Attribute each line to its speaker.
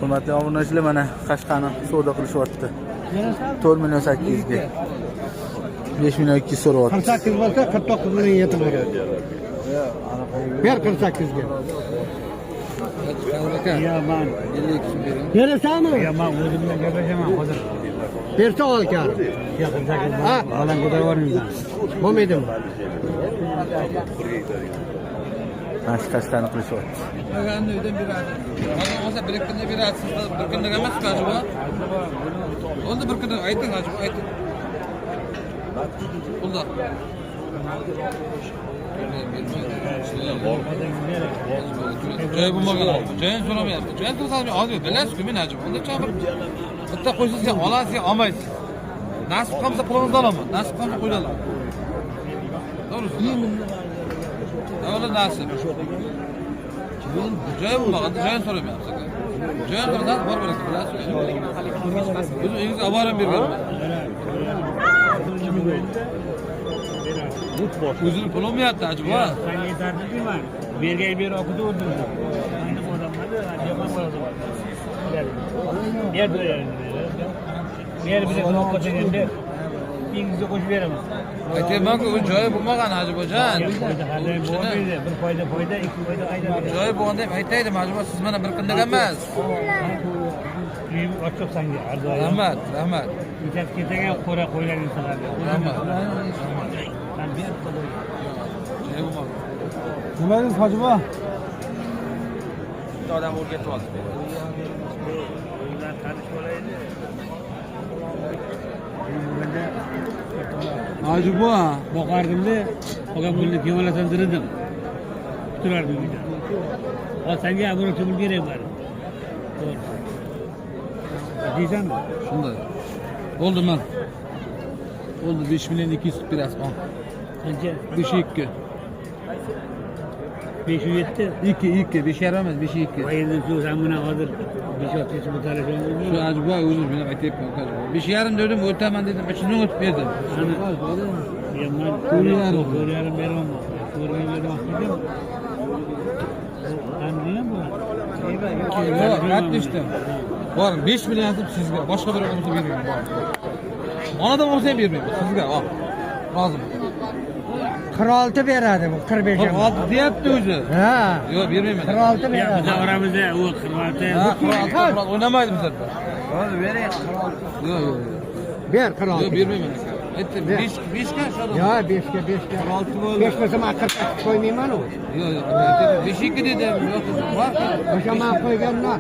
Speaker 1: Hurmatli obunachilar, mana Qashqani savdo qilishyapti. 4 million 800 ga. 5 million 200 so'rayapti.
Speaker 2: 48 bo'lsa 49 million yetib beradi. Ber 48 ga.
Speaker 3: Yaman 52 so'm beraman.
Speaker 2: Berasanmi?
Speaker 3: Yaman o'zimdan gaplashaman hozir.
Speaker 2: Bersa ol kar. Ha,
Speaker 3: Alan ko'tarvoringlar.
Speaker 2: bo'lmaydimi?
Speaker 1: Mana shu Qashqani qilishyapti.
Speaker 4: Qolganini uydan beradi. Hozir bir kunda berasiz, bir kunda emasmi acaba? Onda bir kunda ayting acaba, ayting. Unda. Joy bo'lmagan. Joyini so'ramayapti. Joyini so'rasangiz hozir bilasizku men acaba. Unda chamir bitta qo'ysangiz olasiz, olmaysiz. Nasib qolsa pulingizni olaman. Nasib qolsa qo'yinglar. To'g'rimi? Avvalo nasib. Joy bo'lmagan, joyini so'ramayapsiz. Joyini so'rasangiz bor berasiz, bilasizku. O'zingiz oborib berganman. O'zini pul olmayapti acaba?
Speaker 3: Sen yeterli değil mi? Vergiyi bir okudu vurdun. Aynı adamları acaba lazım. Yer böyle. Yer bize blokla çekildi. İngilizce koş veremez.
Speaker 4: Aytaymanku, u joyi bo'lmagan hojibo'jon.
Speaker 3: Bir foyda, iki foyda qayda.
Speaker 4: Joyi bo'lganda deb aytaydim, acaba siz mana bir kundak emas.
Speaker 3: Uyum açık sanki arzu.
Speaker 4: Rahmat, rahmat.
Speaker 3: Bitet ketegen qora qo'ygan insanlar.
Speaker 4: Rahmat.
Speaker 3: Sen bir
Speaker 4: Joyi bo'lmagan.
Speaker 2: Nima dedingiz hojiboy?
Speaker 4: Bitta odam o'rgatib oldi.
Speaker 3: Ular tanish bo'laydi.
Speaker 2: Hojiboy,
Speaker 3: Boqardimda, oqam pulni kemalasan dirdim. Turardim uyda. O senga abone pul kerak bari. To'g'ri. Deysanmi?
Speaker 4: Shunday. Bo'ldi men. Bo'ldi 5 million 200 tut berasiz.
Speaker 3: Qancha?
Speaker 4: 5.2.
Speaker 3: 507.
Speaker 4: 2 5 yarim emas, 5.2.
Speaker 3: Endi shu sen buni hozir 5-6 yil mutalashgan
Speaker 4: Shu acaba o'zim bilan aytayapman. 5.5 dedim, o'taman dedim, ichidan o'tib berdim.
Speaker 3: Yaman ko'ryarim beraman. Ko'rgan beraman dedim. Qanday bu?
Speaker 4: Yo'q, aytdim. Bor, 5 million aytib sizga, boshqa bir odam bo'lsa bermayman. Onadan bo'lsa ham bermayman sizga. Ol. Rozim.
Speaker 2: 46 beradi bu, 45 emas.
Speaker 4: 46 deyapti o'zi.
Speaker 2: Ha.
Speaker 4: Yo'q, bermayman.
Speaker 2: 46
Speaker 3: Ya
Speaker 2: beradi.
Speaker 3: biz oramizda u 46.
Speaker 4: Ha, 46 o'ynamaydi bizda.
Speaker 2: Hozir bering.
Speaker 4: Yo'q.
Speaker 2: Ber 46.
Speaker 4: Yo'q, bermayman. Aytdim, 5 ga sho'da.
Speaker 2: Yo, 5 ga
Speaker 4: 46 bo'ldi.
Speaker 2: 5 bo'lsa men 48 qo'ymayman u.
Speaker 4: Yo'q, 5.2 dedim. Yo'q, bor.
Speaker 2: O'sha men qo'yganlar